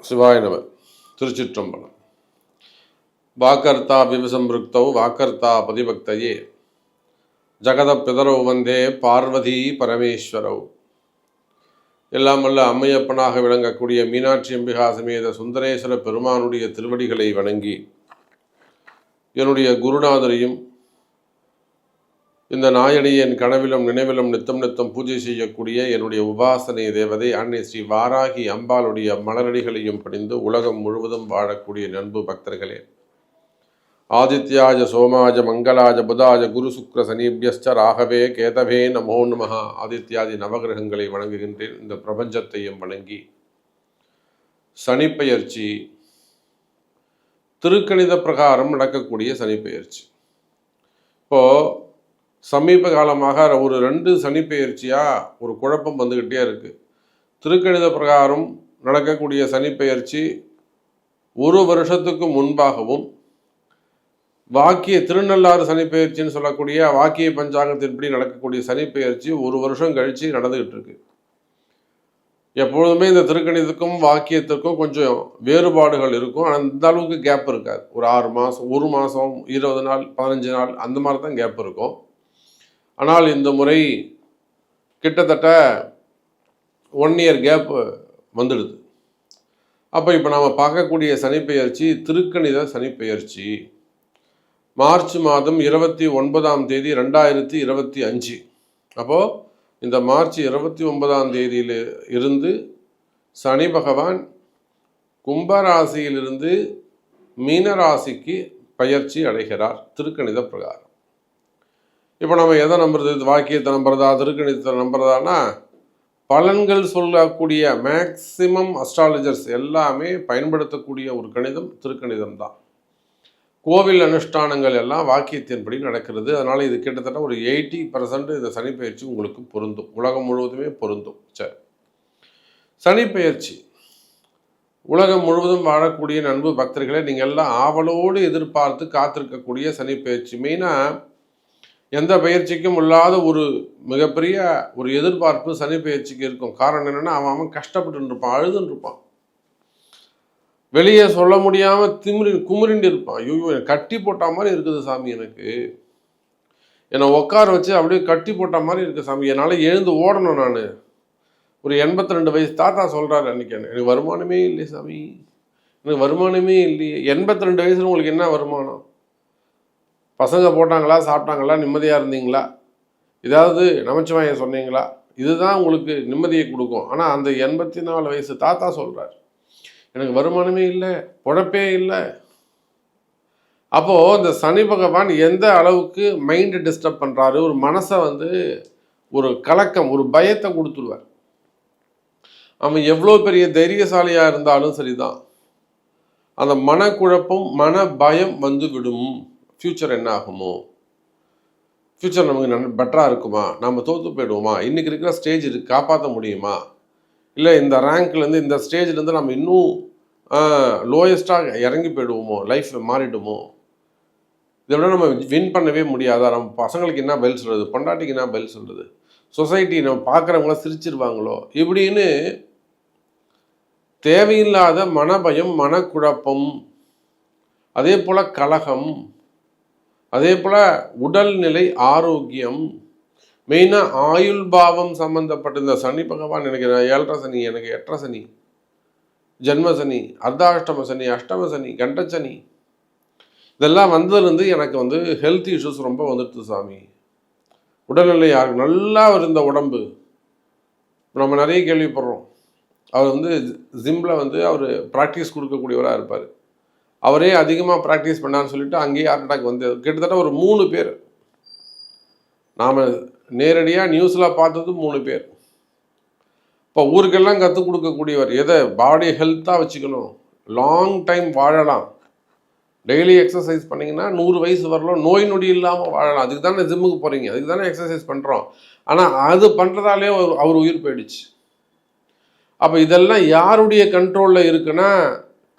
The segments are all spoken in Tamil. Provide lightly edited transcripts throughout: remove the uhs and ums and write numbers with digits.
சிவாய நம. திருச்சிற்றம்பலம். வாக்கர்த்தா விவசம்பிருக்தௌ வாக்கர்த்தா பதிபக்தையே ஜகத பிதரோ வந்தே பார்வதி பரமேஸ்வரவ். எல்லாம் வல்ல அம்மையப்பனாக விளங்கக்கூடிய மீனாட்சி அம்பிகா சமேத சுந்தரேஸ்வர பெருமானுடைய திருவடிகளை வணங்கி என்னுடைய குருநாதரையும் இந்த நாயடியின் கனவிலும் நினைவிலும் நித்தம் நித்தம் பூஜை செய்யக்கூடிய என்னுடைய உபாசனை தேவதை அன்னை ஸ்ரீ வாராகி அம்பாளுடைய மலரடிகளையும் பணிந்து உலகம் முழுவதும் வாழக்கூடிய நண்பு பக்தர்களே, ஆதித்யாஜ சோமாஜ மங்களாஜ புதாஜ குரு சுக்ர சனீபியஸ்ச ராகவே கேதவே நமோ நமஹ. ஆதித்யாதி நவகிரகங்களை வணங்குகின்றேன். இந்த பிரபஞ்சத்தையும் வணங்கி சனிப்பெயர்ச்சி திருக்கணித பிரகாரம் நடக்கக்கூடிய சனிப்பெயர்ச்சி இப்போது சமீப காலமாக ஒரு 2 சனிப்பெயர்ச்சியாக ஒரு குழப்பம் வந்துக்கிட்டே இருக்குது. திருக்கணித பிரகாரம் நடக்கக்கூடிய சனிப்பெயர்ச்சி ஒரு வருஷத்துக்கு முன்பாகவும், வாக்கிய திருநள்ளாறு சனிப்பெயர்ச்சின்னு சொல்லக்கூடிய வாக்கிய பஞ்சாங்கத்தின்படி நடக்கக்கூடிய சனிப்பெயர்ச்சி ஒரு வருஷம் கழித்து நடந்துக்கிட்டு இருக்கு. எப்பொழுதுமே இந்த திருக்கணிதத்துக்கும் வாக்கியத்திற்கும் கொஞ்சம் வேறுபாடுகள் இருக்கும். ஆனால் இந்த அளவுக்கு கேப் இருக்காது. ஒரு 6 மாதம், 1 மாதம், 20 நாள், 15 நாள் அந்த மாதிரி தான் கேப் இருக்கும். ஆனால் இந்த முறை கிட்டத்தட்ட 1 இயர் கேப் வந்துடுது. அப்போ இப்போ நாம் பார்க்கக்கூடிய சனிப்பெயர்ச்சி திருக்கணித சனிப்பெயர்ச்சி மார்ச் மாதம் 29ஆம் தேதி 2025. அப்போது இந்த மார்ச் 29ஆம் தேதியில் இருந்து சனி பகவான் கும்பராசியிலிருந்து மீனராசிக்கு பயிற்சி அடைகிறார் திருக்கணித பிரகாரம். இப்போ நம்ம எதை நம்புறது? வாக்கியத்தை நம்புறதா, திருக்கணிதத்தை நம்புறதானா? பலன்கள் சொல்லக்கூடிய மேக்சிமம் அஸ்ட்ராலஜர்ஸ் எல்லாமே பயன்படுத்தக்கூடிய ஒரு கணிதம் திருக்கணிதம் தான். கோவில் அனுஷ்டானங்கள் எல்லாம் வாக்கியத்தின்படி நடக்கிறது. அதனால் இது கிட்டத்தட்ட ஒரு 80% இந்த சனிப்பெயர்ச்சி உங்களுக்கு பொருந்தும். உலகம் முழுவதுமே பொருந்தும். சரி, சனிப்பெயர்ச்சி உலகம் முழுவதும் வாழக்கூடிய நண்பு பக்தர்களை நீங்கள் எல்லாம் ஆவலோடு எதிர்பார்த்து காத்திருக்கக்கூடிய சனிப்பெயர்ச்சி. மெயினாக எந்த பயிற்சிக்கும் இல்லாத ஒரு மிகப்பெரிய ஒரு எதிர்பார்ப்பு சனி பயிற்சிக்கு இருக்கும். காரணம் என்னென்னா, அவன் கஷ்டப்பட்டு இருப்பான், அழுதுன்னு இருப்பான், வெளியே சொல்ல முடியாமல் குமுறிண்டு இருப்பான். ஐயோ, கட்டி போட்ட மாதிரி இருக்குது சாமி, எனக்கு என்னை உட்கார வச்சு அப்படியே கட்டி போட்ட மாதிரி இருக்குது சாமி, என்னால் எழுந்து ஓடணும். நான் ஒரு 82 வயசு தாத்தா சொல்கிறாரு அன்றைக்கி, எனக்கு வருமானமே இல்லை சாமி, எனக்கு வருமானமே இல்லையே. 82 வயசுல உங்களுக்கு என்ன வருமானம்? பசங்க போட்டாங்களா, சாப்பிட்டாங்களா, நிம்மதியாக இருந்தீங்களா, ஏதாவது நமச்சிவாயம் சொன்னீங்களா? இதுதான் உங்களுக்கு நிம்மதியை கொடுக்கும். ஆனால் அந்த 84 வயசு தாத்தா சொல்கிறார், எனக்கு வருமானமே இல்லை, பொழப்பே இல்லை. அப்போது இந்த சனி பகவான் எந்த அளவுக்கு மைண்டை டிஸ்டர்ப் பண்ணுறாரு, ஒரு மனசை ஒரு கலக்கம், ஒரு பயத்தை கொடுத்துருவார். அவன் எவ்வளோ பெரிய தைரியசாலியாக இருந்தாலும் சரிதான், அந்த மனக்குழப்பம், மன பயம் விடும். ஃப்யூச்சர் என்ன ஆகுமோ, ஃப்யூச்சர் நமக்கு பெட்டராக இருக்குமா, நம்ம தோற்று போயிடுவோமா, இன்றைக்கி இருக்கிற ஸ்டேஜ் காப்பாற்ற முடியுமா, இல்லை இந்த ரேங்க்லேருந்து இந்த ஸ்டேஜ்லேருந்து நம்ம இன்னும் லோயஸ்ட்டாக இறங்கி போயிடுவோமோ, லைஃப் மாறிடுமோ, இதை விட நம்ம வின் பண்ணவே முடியாதா, நம்ம பசங்களுக்கு என்ன பதில் சொல்கிறது, பொண்டாட்டிக்கு என்ன பதில் சொல்கிறது, சொசைட்டி நம்ம பார்க்குறவங்களாம் சிரிச்சிருவாங்களோ, இப்படின்னு தேவையில்லாத மனபயம், மனக்குழப்பம், அதே போல் கலகம், அதே போல் உடல்நிலை ஆரோக்கியம், மெயினாக ஆயுள் பாவம் சம்மந்தப்பட்ட இந்த சனி பகவான் எனக்கு 7.5 சனி, எனக்கு 8.5 சனி, ஜென்ம சனி, அர்த்தாஷ்டம சனி, அஷ்டம சனி, கண்டச்சனி, இதெல்லாம் வந்ததுலேருந்து எனக்கு ஹெல்த் இஷ்யூஸ் ரொம்ப வந்துடுது சாமி. உடல்நிலை நல்லா இருந்த உடம்பு, நம்ம நிறைய கேள்விப்படுறோம். அவர் ஜிம்மில் அவர் ப்ராக்டிஸ் கொடுக்கக்கூடியவராக இருப்பார். அவரே அதிகமாக ப்ராக்டிஸ் பண்ணான்னு சொல்லிட்டு அங்கேயே ஹார்ட் அட்டாக் கிட்டத்தட்ட ஒரு 3 பேர் நாம் நேரடியாக நியூஸில் பார்த்தது 3 பேர். இப்போ ஊருக்கெல்லாம் கற்றுக் கொடுக்கக்கூடியவர், எதை பாடி ஹெல்த்தாக வச்சுக்கணும், லாங் டைம் வாழலாம், டெய்லி எக்ஸசைஸ் பண்ணிங்கன்னா 100 வயசு வரலாம், நோய் நொடி இல்லாமல் வாழலாம். அதுக்கு தானே ஜிம்முக்கு போகிறீங்க, அதுக்கு தானே எக்ஸசைஸ் பண்ணுறோம். ஆனால் அது பண்ணுறதாலே அவர் உயிர் போயிடுச்சு. அப்போ இதெல்லாம் யாருடைய கண்ட்ரோலில் இருக்குன்னா,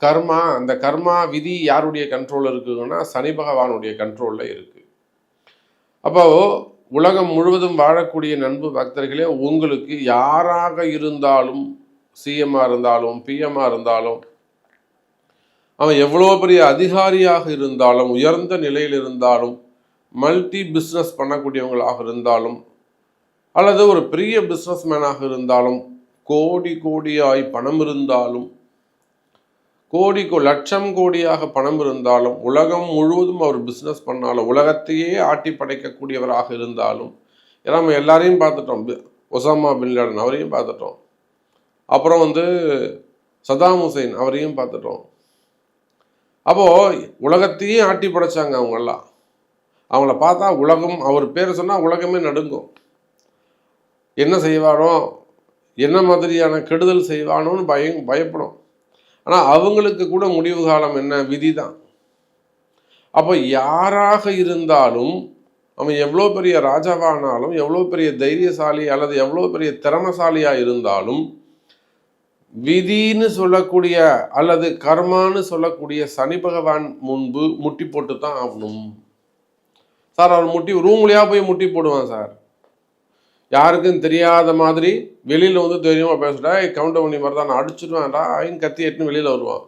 கர்மா, அந்த கர்மா விதி யாருடைய கண்ட்ரோலில் இருக்குதுன்னா சனி பகவானுடைய கண்ட்ரோலில் இருக்குது. அப்போ உலகம் முழுவதும் வாழக்கூடிய நண்பு பக்தர்களே, உங்களுக்கு யாராக இருந்தாலும், சிஎம்மாக இருந்தாலும், பிஎம்மாக இருந்தாலும், அவன் எவ்வளோ பெரிய அதிகாரியாக இருந்தாலும், உயர்ந்த நிலையில் இருந்தாலும், மல்டி பிஸ்னஸ் பண்ணக்கூடியவங்களாக இருந்தாலும், அல்லது ஒரு பெரிய பிஸ்னஸ் மேனாக இருந்தாலும், கோடி கோடியாய் பணம் இருந்தாலும், லட்சம் கோடியாக பணம் இருந்தாலும், உலகம் முழுவதும் அவர் பிஸ்னஸ் பண்ணாலும், உலகத்தையே ஆட்டி படைக்கக்கூடியவராக இருந்தாலும், ஏன்னா நம்ம எல்லாரையும் பார்த்துட்டோம். ஒசாமா பின் லாடன் அவரையும் பார்த்துட்டோம். அப்புறம் சதாம் ஹுசைன் அவரையும் பார்த்துட்டோம். அப்போது உலகத்தையே ஆட்டி படைச்சாங்க அவங்கெல்லாம். அவங்கள பார்த்தா உலகம், அவர் பேரை சொன்னால் உலகமே நடுங்கும். என்ன செய்வானோ, என்ன மாதிரியான கெடுதல் செய்வானோன்னு பயப்படும். ஆனால் அவங்களுக்கு கூட முடிவு காலம் என்ன? விதி தான். அப்போ யாராக இருந்தாலும், அவன் எவ்வளோ பெரிய ராஜாவானாலும், எவ்வளோ பெரிய தைரியசாலி அல்லது எவ்வளோ பெரிய திறமசாலியாக இருந்தாலும், விதின்னு சொல்லக்கூடிய அல்லது கர்மான்னு சொல்லக்கூடிய சனி பகவான் முன்பு முட்டி போட்டு தான் ஆகணும். சார் அவர் ரூம்லையா போய் முட்டி போடுவான் சார். யாருக்கும் தெரியாத மாதிரி வெளியில் தெரியுமா பேசுடா, கவுண்டர் பண்ணி மாதிரி தான் நான் அடிச்சிடுவேன்டா ஐன்னு கத்தி எட்டுன்னு வெளியில் வருவான்.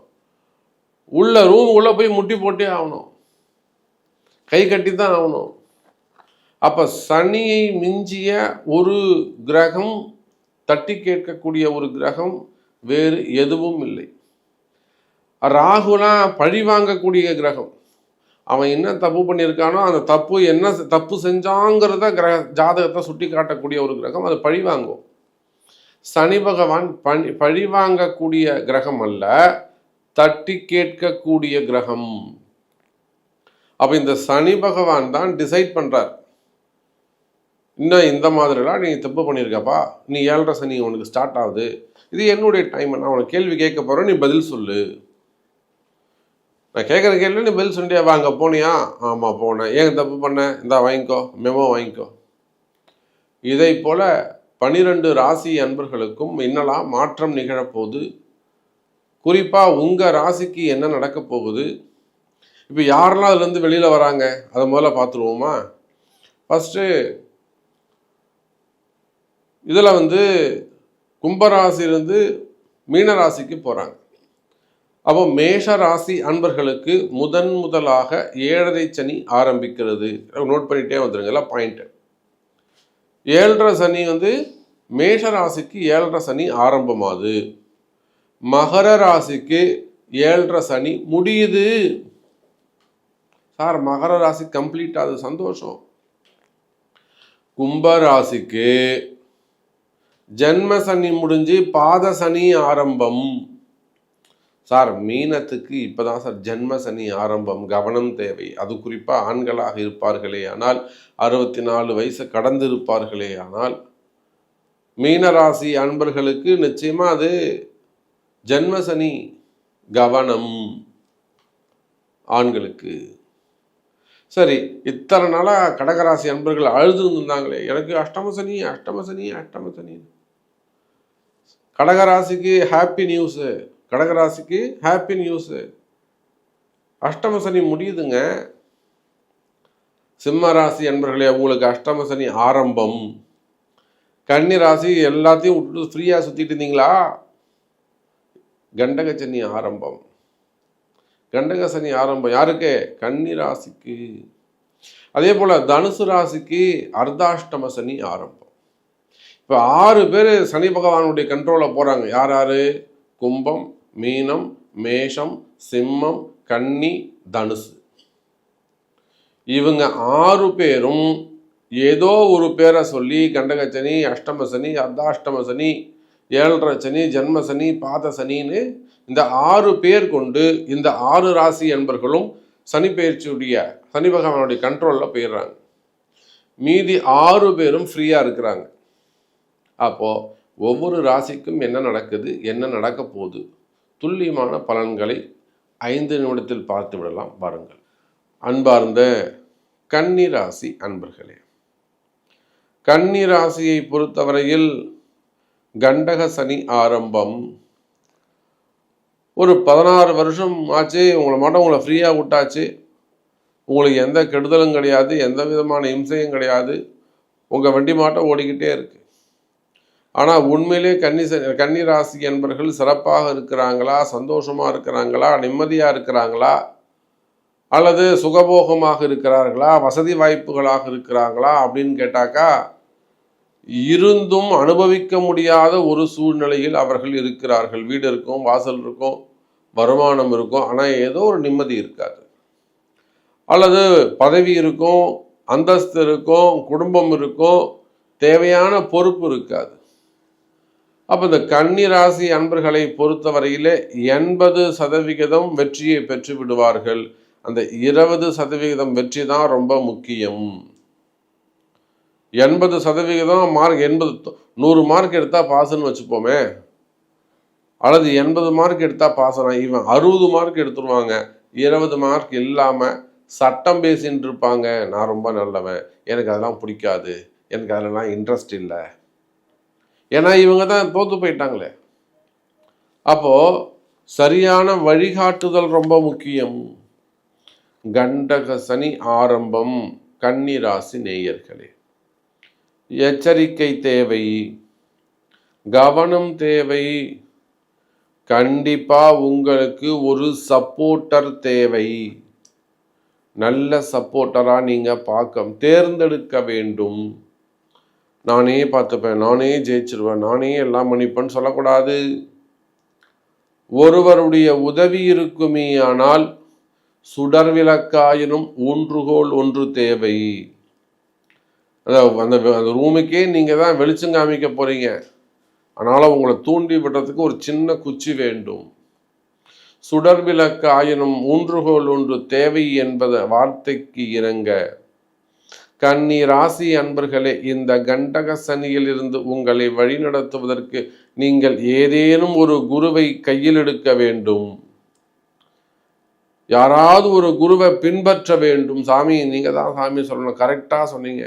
ரூம் உள்ளே போய் முட்டி போட்டே ஆகணும், கை கட்டி தான் ஆகணும். அப்போ சனியை மிஞ்சிய ஒரு கிரகம், தட்டி கேட்கக்கூடிய ஒரு கிரகம் வேறு எதுவும் இல்லை. ராகுலாம் பழி வாங்கக்கூடிய கிரகம். அவன் என்ன தப்பு பண்ணியிருக்கானோ அந்த தப்பு என்ன தப்பு செஞ்சாங்கிறத ஜாதகத்தை சுட்டி காட்டக்கூடிய ஒரு கிரகம், அது பழி வாங்கும். சனி பகவான் பழி வாங்கக்கூடிய கிரகம் அல்ல, தட்டி கேட்கக்கூடிய கிரகம். அப்போ இந்த சனி பகவான் தான் டிசைட் பண்ணுறார். இன்னும் இந்த மாதிரிலாம் நீ தப்பு பண்ணியிருக்கப்பா, நீ 7.5 சனி உனக்கு ஸ்டார்ட் ஆகுது, இது என்னுடைய டைம், நான் உனக்கு கேள்வி கேட்க போகிறேன், நீ பதில் சொல்லு. நான் கேட்குற கேள்வி நீ பதில் சொல்லியா? வாங்க போனியா? ஆமாம் போனேன். ஏன் தப்பு பண்ணேன்? இந்தா வாங்கிக்கோ, மெமோ வாங்கிக்கோ. இதை போல் 12 ராசி அன்பர்களுக்கும் என்னெல்லாம் மாற்றம் நிகழப்போகுது, குறிப்பாக உங்கள் ராசிக்கு என்ன நடக்க போகுது, இப்போ யாரெல்லாம் அதுலேருந்து வெளியில் வராங்க அதை முதல்ல பார்த்துருவோமா? ஃபஸ்ட்டு இதில் கும்பராசிலிருந்து மீனராசிக்கு போகிறாங்க. அப்போ மேஷ ராசி அன்பர்களுக்கு முதலாக 7.5 சனி ஆரம்பிக்கிறது. நோட் பண்ணிகிட்டே வந்துருங்கல்ல பாயிண்ட்டு. 7.5 சனி மேஷ ராசிக்கு 7.5 சனி ஆரம்பமாகுது. மகர ராசிக்கு 7.5 சனி முடியுது. சார் மகர ராசி கம்ப்ளீட் ஆகுது, சந்தோஷம். கும்பராசிக்கு ஜென்ம சனி முடிஞ்சு பாத சனி ஆரம்பம். சார் மீனத்துக்கு இப்போதான் சார் ஜென்ம சனி ஆரம்பம், கவனம் தேவை. அது குறிப்பாக ஆண்களாக இருப்பார்களே ஆனால், 64 வயசு கடந்து இருப்பார்களே ஆனால், மீனராசி அன்பர்களுக்கு நிச்சயமாக அது ஜென்ம சனி, கவனம் ஆண்களுக்கு. சரி, இத்தனை நாளாக கடகராசி அன்பர்கள் அழுது இருந்தாங்களே, எனக்கு அஷ்டம சனி. கடகராசிக்கு ஹாப்பி நியூஸு, கடகராசிக்கு ஹாப்பி நியூஸு. அஷ்டம சனி முடியுதுங்க. சிம்ம ராசி அன்பர்களே, உங்களுக்கு அஷ்டம சனி ஆரம்பம். கன்னி ராசி எல்லாத்தையும் விட்டுட்டு ஃப்ரீயாக சுற்றிட்டு இருந்தீங்களா? கண்டக சனி ஆரம்பம். கண்டக சனி ஆரம்பம் யாருக்கு? கன்னி ராசிக்கு. அதே போல் தனுசு ராசிக்கு அர்த்தாஷ்டம சனி ஆரம்பம். இப்போ 6 பேர் சனி பகவானுடைய கண்ட்ரோலில் போகிறாங்க. யார் யார்? கும்பம், மீனம், மேஷம், சிம்மம், கன்னி, தனுசு. இவங்க 6 பேரும் ஏதோ ஒரு பேரை சொல்லி கண்டக சனி, அஷ்டம சனி, அர்த்தாஷ்டம சனி, 7.5 சனி, ஜென்ம சனி, பாத சனின்னு இந்த 6 பேர் கொண்டு இந்த 6 ராசி என்பர்களும் சனி பயிற்சியுடைய சனி பகவானுடைய கண்ட்ரோலில் போயிடுறாங்க. மீதி 6 பேரும் ஃப்ரீயாக இருக்கிறாங்க. அப்போது ஒவ்வொரு ராசிக்கும் என்ன நடக்குது, என்ன நடக்க போகுது, துல்லியமான பலன்களை 5 நிமிடத்தில் பார்த்து விடலாம் பாருங்கள். அன்பார்ந்த கன்னி ராசி அன்பர்களே, கன்னி ராசியை பொறுத்தவரையில் கண்டக சனி ஆரம்பம். ஒரு 16 வருஷம் ஆச்சு, உங்களை ஃப்ரீயாக விட்டாச்சு. உங்களுக்கு எந்த கெடுதலும் கிடையாது, எந்த விதமான இம்சையும் கிடையாது. உங்கள் வண்டி மாட்டம் ஓடிக்கிட்டே இருக்கு. ஆனால் உண்மையிலே கன்னி ராசி என்பர்கள் சிறப்பாக இருக்கிறாங்களா, சந்தோஷமாக இருக்கிறாங்களா, நிம்மதியாக இருக்கிறாங்களா, அல்லது சுகபோகமாக இருக்கிறார்களா, வசதி வாய்ப்புகளாக இருக்கிறாங்களா அப்படின்னு கேட்டாக்கா, இருந்தும் அனுபவிக்க முடியாத ஒரு சூழ்நிலையில் அவர்கள் இருக்கிறார்கள். வீடு இருக்கும், வாசல் இருக்கும், வருமானம் இருக்கும், ஆனால் ஏதோ ஒரு நிம்மதி இருக்காது. அல்லது பதவி இருக்கும், அந்தஸ்து இருக்கும், குடும்பம் இருக்கும், தேவையான பொறுப்பு இருக்காது. அப்போ இந்த கன்னி ராசி அன்பர்களை பொறுத்தவரையிலே 80% வெற்றியை பெற்று விடுவார்கள். அந்த 20% வெற்றி தான் ரொம்ப முக்கியம். 80% மார்க் 100 மார்க் எடுத்தால் பாஸ்ன்னு வச்சுப்போமே, அல்லது 80 மார்க் எடுத்தால் பாஸ்னா இவன் 60 மார்க் எடுத்துருவாங்க. 20 மார்க் இல்லாமல் சட்டம் பேசின்னு இருப்பாங்க. நான் ரொம்ப நல்லவன், எனக்கு அதெல்லாம் பிடிக்காது, எனக்கு அதெல்லாம் இன்ட்ரெஸ்ட் இல்லை. ஏன்னா இவங்க தான் தோற்று போயிட்டாங்களே. அப்போது சரியான வழிகாட்டுதல் ரொம்ப முக்கியம். கண்டக சனி ஆரம்பம். கன்னி ராசி நேயர்களே, எச்சரிக்கை தேவை, கவனம் தேவை. கண்டிப்பா உங்களுக்கு ஒரு சப்போர்ட்டர் தேவை. நல்ல சப்போர்ட்டரா நீங்க தேர்ந்தெடுக்க வேண்டும். நானே பார்த்துப்பேன், நானே ஜெயிச்சிருவேன், நானே எல்லாம் பண்ணிப்பேன்னு சொல்லக்கூடாது. ஒருவருடைய உதவி இருக்குமே ஆனால் சுடர் விளக்காயினும் ஊன்றுகோல் ஒன்று தேவை. அந்த ரூமுக்கே நீங்கள் தான் வெளிச்சம் காமிக்க போறீங்க, அதனால் உங்களை தூண்டி விடுறதுக்கு ஒரு சின்ன குச்சி வேண்டும். சுடர் விளக்கு ஆயினும் ஊன்றுகோல் ஒன்று தேவை என்பது வார்த்தைக்கு இறங்க. கன்னி ராசி அன்பர்களே, இந்த கண்டக சனியில் இருந்து உங்களை வழிநடத்துவதற்கு நீங்கள் ஏதேனும் ஒரு குருவை கையில் எடுக்க வேண்டும். யாராவது ஒரு குருவை பின்பற்ற வேண்டும். சாமி நீங்க தான் சாமி சொல்லணும், கரெக்டா சொன்னீங்க.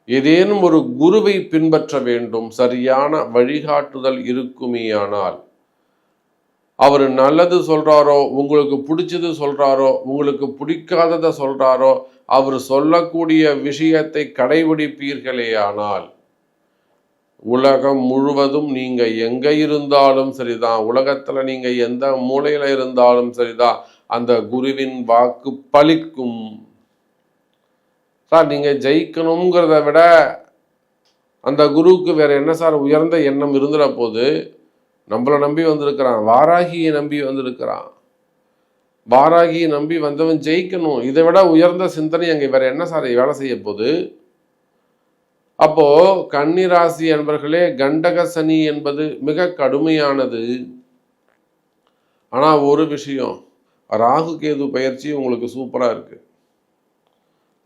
ஏதேனும் ஒரு குருவை பின்பற்ற வேண்டும். சரியான வழிகாட்டுதல் இருக்குமேயானால், அவர் நல்லது சொல்றாரோ, உங்களுக்கு பிடிச்சது சொல்றாரோ, உங்களுக்கு பிடிக்காததை சொல்றாரோ, அவர் சொல்லக்கூடிய விஷயத்தை கடைபிடிப்பீர்களேயானால், உலகம் முழுவதும் நீங்க எங்க இருந்தாலும் சரிதான், உலகத்துல நீங்க எந்த மூலையில இருந்தாலும் சரிதான், அந்த குருவின் வாக்கு பலிக்கும். சார் நீங்க ஜெயிக்கணுங்கிறத விட அந்த குருவுக்கு வேற என்ன சார் உயர்ந்த எண்ணம் இருந்துட போது? நம்மளை நம்பி வந்திருக்கிறான், வாராகியை நம்பி வந்திருக்கிறான். வாராகியை நம்பி வந்தவன் ஜெயிக்கணும். இதை விட உயர்ந்த சிந்தனை அங்கே வேற என்ன சார் வேலை செய்ய போகுது? அப்போ கன்னி ராசி என்பர்களே, கண்டக சனி என்பது மிக கடுமையானது. ஆனா ஒரு விஷயம், ராகு கேது பயிற்சி உங்களுக்கு சூப்பரா இருக்கு.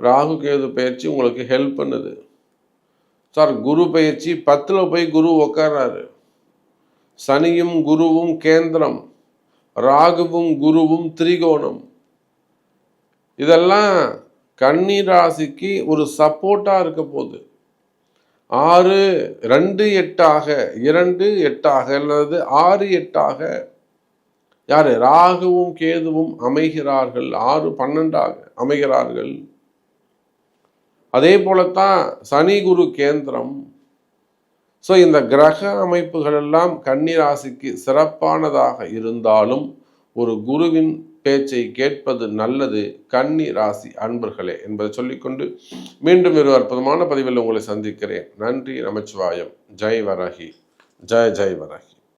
ராகு கேது பயிற்சி உங்களுக்கு ஹெல்ப் பண்ணுது சார். குரு பயிற்சி 10ல் போய் குரு உட்கார்றாரு. சனியும் குருவும் கேந்திரம், ராகுவும் குருவும் திரிகோணம். இதெல்லாம் கன்னி ராசிக்கு ஒரு சப்போர்ட்டா இருக்க போகுது. 6 2 8 2 8 அல்லது 6 8 யாரு? ராகுவும் கேதுவும் அமைகிறார்கள். 6 12 அமைகிறார்கள். அதே போலத்தான் சனி குரு கேந்திரம். ஸோ இந்த கிரக அமைப்புகள் எல்லாம் கன்னி ராசிக்கு சிறப்பானதாக இருந்தாலும் ஒரு குருவின் பேச்சை கேட்பது நல்லது கன்னி ராசி அன்பர்களே என்பதை சொல்லிக்கொண்டு மீண்டும் ஒரு அற்புதமான பதிவில் உங்களை சந்திக்கிறேன். நன்றி. நமச்சிவாயம். ஜெய் வராகி. ஜெய் ஜெய் வராகி.